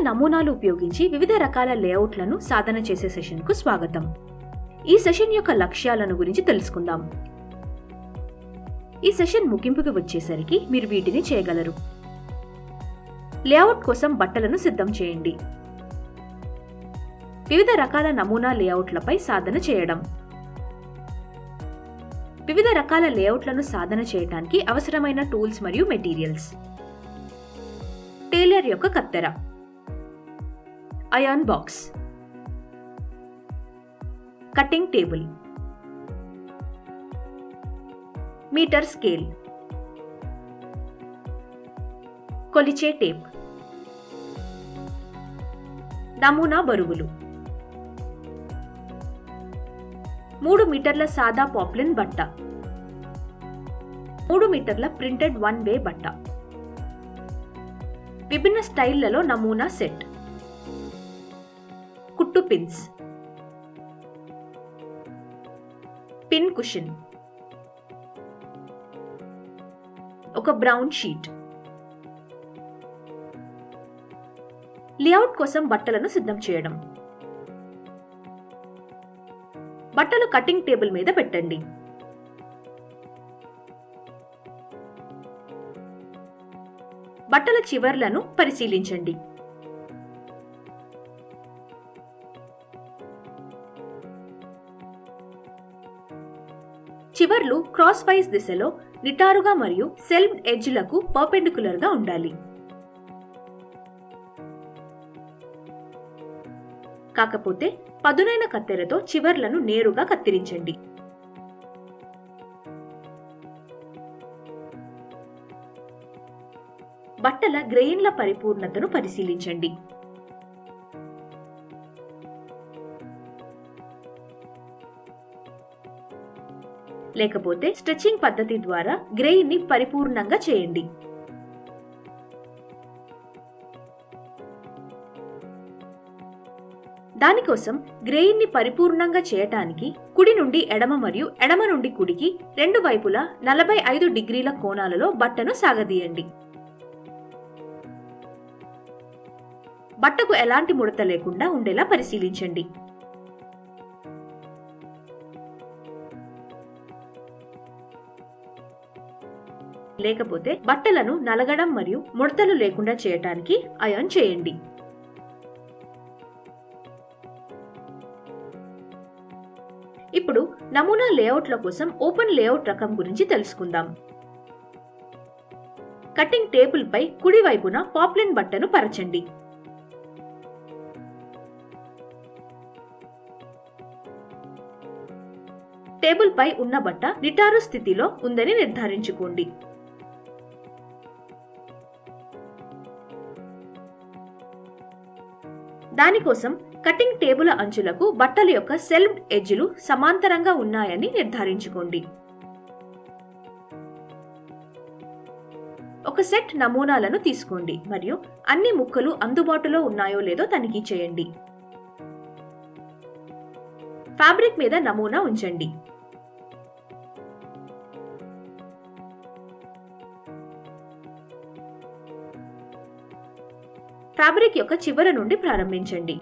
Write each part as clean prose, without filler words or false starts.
నమూనాలు ఉపయోగించి వివిధ రకాల లేఅవుట్లను సాధన చేసే సెషన్కు స్వాగతం. ఈ సెషన్ యొక్క లక్ష్యాలను గురించి తెలుసుకుందాం. ఈ సెషన్ ముగింపుకి వచ్చేసరికి మీరు వీటిని చేయగలరు. లేఅవుట్ కోసం బట్టలను సిద్ధం చేయండి. వివిధ రకాల నమూనా లేఅవుట్లపై సాధన చేయడం. వివిధ రకాల లేఅవుట్లను సాధన చేయడానికి అవసరమైన టూల్స్ మరియు మెటీరియల్స్. టేలర్ యొక్క కత్తెర, iron box, cutting table, meter scale, కొలిచే టేప్, నమూనా బరువులు, 3 మీటర్ల సాదా పాప్లిన్ బట్ట, 3 మీటర్ల ప్రింటెడ్ వన్ వే బట్ట, విభిన్న స్టైళ్లలో నమూనా సెట్, కుట్టు పిన్స్, పిన్ కుషన్, ఒక బ్రౌన్ షీట్. లేఅవుట్ కోసం బట్టలను సిద్ధం చేయడం. బట్టలు కటింగ్ టేబుల్ మీద పెట్టండి. బట్టల చివర్లను పరిశీలించండి. చివర్లు క్రాస్ వైజ్ దిశలో నిటారుగా మరియు సెల్ఫ్ ఎడ్జ్లకు పర్పెండిక్యులర్ గా ఉండాలి. కాకపోతే పదునైన కత్తెరతో చివర్లను నేరుగా కత్తిరించండి. బట్టల గ్రెయిన్ల పరిపూర్ణతను పరిశీలించండి. లేకపోతే స్ట్రెచింగ్ పద్ధతి ద్వారా గ్రెయిన్ ని పరిపూర్ణంగా చేయండి. దానికోసం గ్రెయిన్ ని పరిపూర్ణంగా చేయటానికి కుడి నుండి ఎడమ మరియు ఎడమ నుండి కుడికి రెండు వైపులా 45 డిగ్రీల కోణాలలో బట్టను సాగదీయండి. బట్టకు ఎలాంటి ముడత లేకుండా ఉండేలా పరిశీలించండి. లేకపోతే బట్టలను నలగడం మరియు ముడతలు లేకుండా చేయటానికి ఐరన్ చేయండి. ఇప్పుడు నమూనా లేఅవుట్ల కోసం ఓపెన్ లేఅవుట్ రకం గురించి తెలుసుకుందాం. కటింగ్ టేబుల్ పై కుడి వైపున పాప్లిన్ బట్టను పరచండి. టేబుల్ పై ఉన్న బట్ట నిటారు స్థితిలో ఉందని నిర్ధారించుకోండి. దానికోసం కటింగ్ టేబుల్ అంచులకు బట్టల యొక్క సెల్ఫ్ ఎడ్జ్లు సమాంతరంగా ఉన్నాయని నిర్ధారించుకోండి. ఒక సెట్ నమూనాలను తీసుకోండి మరియు అన్ని ముక్కలు అందుబాటులో ఉన్నాయో లేదో తనిఖీ చేయండి. ఫ్యాబ్రిక్ మీద నమూనా ఉంచండి. ఫ్యాబ్రిక్ యొక్క చివర నుండి ప్రారంభించండి.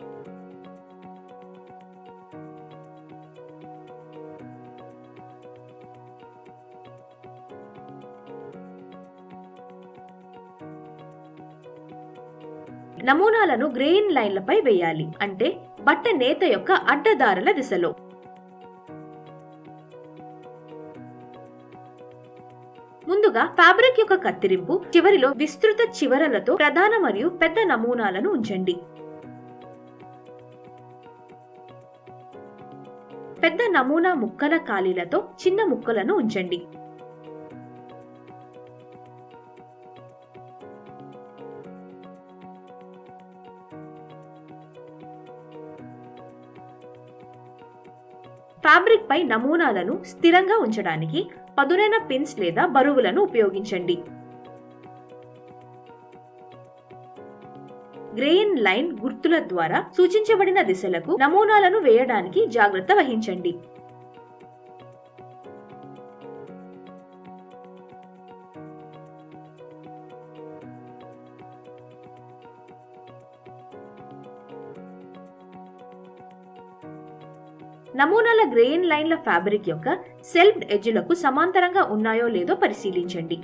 నమూనాలను గ్రెయిన్ లైన్లపై వేయాలి, అంటే బట్ట నేత యొక్క అడ్డదారుల దిశలో. ముందుగా ఫ్యాబ్రిక్ యొక్క కత్తిరింపు చివరిలో విస్తృత చివరలతో ప్రధాన మరియు పెద్ద నమూనాలను ఉంచండి. పెద్ద నమూనా ముక్కల ఖాళీలతో చిన్న ముక్కలను ఉంచండి. ఫ్యాబ్రిక్ పై నమూనాలను స్థిరంగా ఉంచడానికి పదునైన పిన్స్ లేదా బరువులను ఉపయోగించండి. గ్రెయిన్ లైన్ గుర్తుల ద్వారా సూచించబడిన దిశలకు నమూనాలను వేయడానికి జాగ్రత్త వహించండి. నమూనాల గ్రెయిన్ లైన్ల ఫ్యాబ్రిక్ యొక్క సెల్ఫ్డ్ ఎడ్జ్లకు సమాంతరంగా ఉన్నాయో లేదో పరిశీలించండి.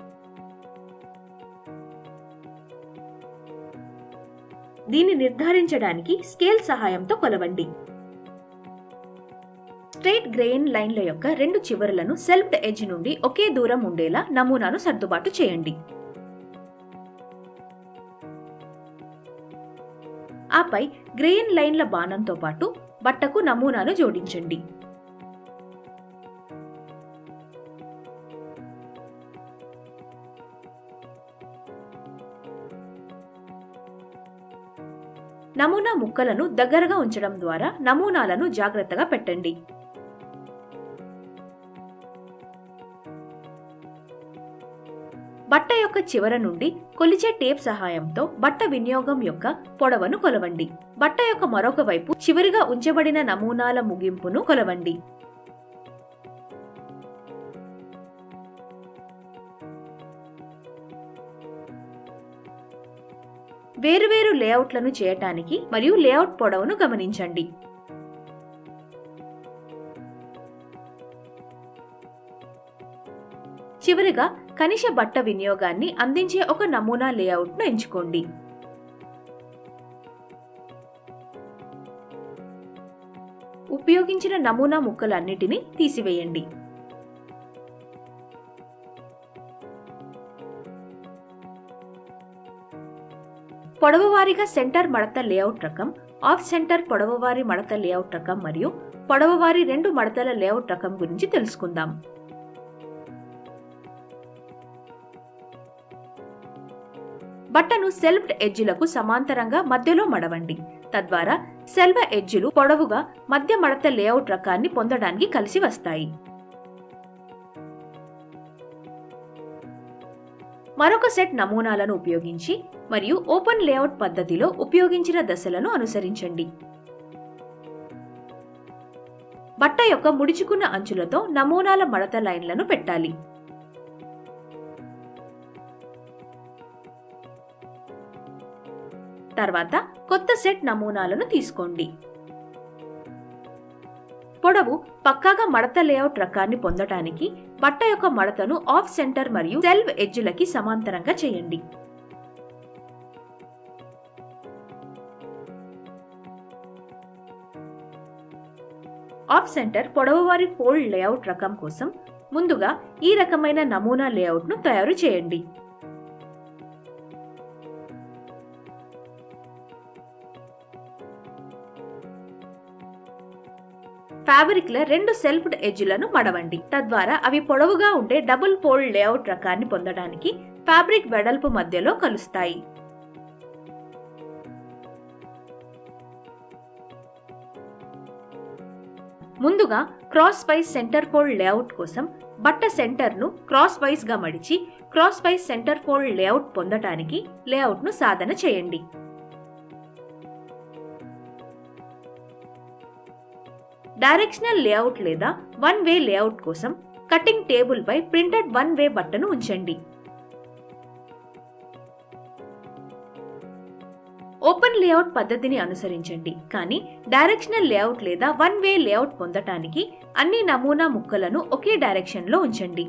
దీన్ని నిర్ధారించడానికి స్కేల్ సహాయంతో కొలవండి. స్ట్రెయిట్ గ్రెయిన్ లైన్ల యొక్క రెండు చివరలను సెల్ఫ్డ్ ఎడ్జ్ నుండి ఒకే దూరం ఉండేలా నమూనాను సర్దుబాటు చేయండి. ఆపై గ్రెయిన్ లైన్ల బాణంతో పాటు బట్టకు నమూనాను జోడించండి. నమూనా ముక్కలను దగ్గరగా ఉంచడం ద్వారా నమూనాలను జాగ్రత్తగా పెట్టండి. బట్ట యొక్క చివర నుండి కొలిచే టేప్ సహాయంతో బట్ట వినియోగం యొక్క పొడవును కొలవండి. బట్ట యొక్క మరొక వైపు చివరిగా ఉంచబడిన నమూనాల ముగింపును కొలవండి. వేరువేరు లేఅవుట్లను చేయటానికి మరియు లేఅవుట్ పొడవును గమనించండి. చివరిగా కనిష బట్ట వినియోగాన్ని అందించే ఒక నమూనా లేఅవుట్ను ఎంచుకోండి. ఉపయోగించిన నమూనా ముక్కలన్నిటినీ తీసివేయండి. పొడవువారీగా సెంటర్ మడత లేఅవుట్ రకం, ఆఫ్ సెంటర్ పొడవువారీ మడత లేఅవుట్ రకం మరియు పొడవువారీ రెండు మడతల లేఅవుట్ రకం గురించి తెలుసుకుందాం. బట్టను సెల్ఫ్డ్ ఎడ్జ్లకు సమాంతరంగా మధ్యలో మడవండి. తద్వారా సెల్వ ఎడ్జ్లు పొడవుగా మధ్య మడత లేఅవుట్ రకాన్ని పొందడానికి కలిసి వస్తాయి. మరొక సెట్ నమూనాలను ఉపయోగించి మరియు ఓపెన్ లేఅవుట్ పద్ధతిలో ఉపయోగించిన దశలను అనుసరించండి. బట్ట యొక్క ముడుచుకున్న అంచులతో నమూనాల మడత లైన్లను పెట్టాలి. తర్వాత కొత్త సెట్ నమూనాలను తీసుకోండి. పొడవు పక్కాగా మడత లేఅవుట్ రకాన్ని పొందటానికి బట్ట యొక్క మడతను ఆఫ్ సెంటర్ మరియు సెల్వ్ ఎడ్జ్లకి సమాంతరంగా చేయండి. ఆఫ్ సెంటర్ పొడవువారీ ఫోల్డ్ లేఅవుట్ రకం కోసం ముందుగా ఈ రకమైన నమూనా లేఅవుట్ను తయారు చేయండి. ఫ్యాబ్రిక్ల రెండు సెల్ఫ్డ్ ఎడ్జ్లను మడవండి. తద్వారా అవి పొడవుగా ఉండే డబుల్ ఫోల్డ్ లేఅవుట్ రకాన్ని పొందడానికి ఫ్యాబ్రిక్ వెడల్పు మధ్యలో కలుస్తాయి. ముందుగా cross wise centre fold layout కోసం బట్ట సెంటర్ను క్రాస్ వైజ్ గా మడిచి cross wise centre fold layout పొందటానికి లేఅవుట్ను సాధన చేయండి. డైరెక్షనల్ లేఅవుట్ లేదా వన్ వే లేఅవుట్ కోసం కటింగ్ టేబుల్ పై ప్రింటెడ్ వన్ వే బట్టను ఉంచండి. ఓపెన్ లేఅవుట్ పద్ధతిని అనుసరించండి, కానీ డైరెక్షనల్ లేఅవుట్ లేదా వన్ వే లేఅవుట్ పొందటానికి అన్ని నమూనా ముక్కలను ఒకే డైరెక్షన్ లో ఉంచండి.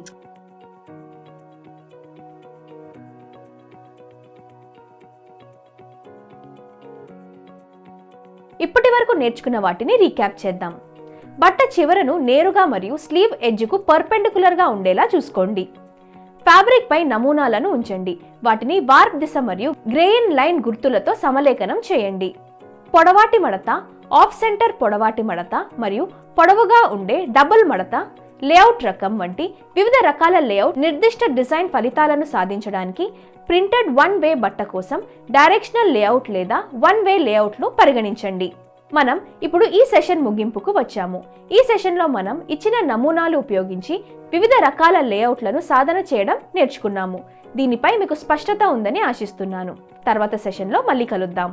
ఇప్పటి వరకు నేర్చుకున్న వాటిని రీక్యాప్ చేద్దాం. బట్ట చివరను నేరుగా మరియు స్లీవ్ ఎడ్జ్కు పర్పెండిక్యులర్ గా ఉండేలా చూసుకోండి. ఫ్యాబ్రిక్ పై నమూనాలను ఉంచండి. వాటిని వార్ప్ దిశ మరియు గ్రెయిన్ లైన్ గుర్తులతో సమలేఖనం చేయండి. పొడవాటి మడత, ఆఫ్ సెంటర్ పొడవాటి మడత మరియు పొడవుగా ఉండే డబుల్ మడత లేఅవుట్ రకం వంటి వివిధ రకాల లేఅవుట్ నిర్దిష్ట డిజైన్ ఫలితాలను సాధించడానికి ప్రింటెడ్ వన్ వే బట్ట కోసం డైరెక్షనల్ లేఅవుట్ లేదా వన్ వే లేఅవుట్ను పరిగణించండి. మనం ఇప్పుడు ఈ సెషన్ ముగింపుకు వచ్చాము. ఈ సెషన్లో మనం ఇచ్చిన నమూనాలు ఉపయోగించి వివిధ రకాల లేఅవుట్లను సాధన చేయడం నేర్చుకున్నాము. దీనిపై మీకు స్పష్టత ఉందని ఆశిస్తున్నాను. తర్వాత సెషన్లో మళ్ళీ కలుద్దాం.